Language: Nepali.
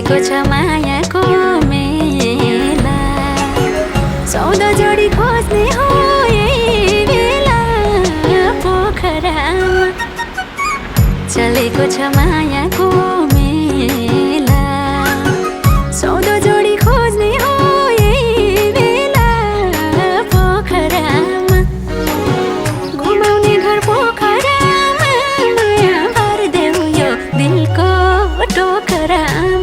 चलेको छ मायाको मेला, सौदा जोडी खोज्ने हो यही बेला पोखरामा। चलेको छ मायाको मेला, सौदा जोडी खोज्ने हो यही बेला पोखरामा। घुमाउने घर पोखरामा, माया भरिदेऊ यो दिलको टोकरामा।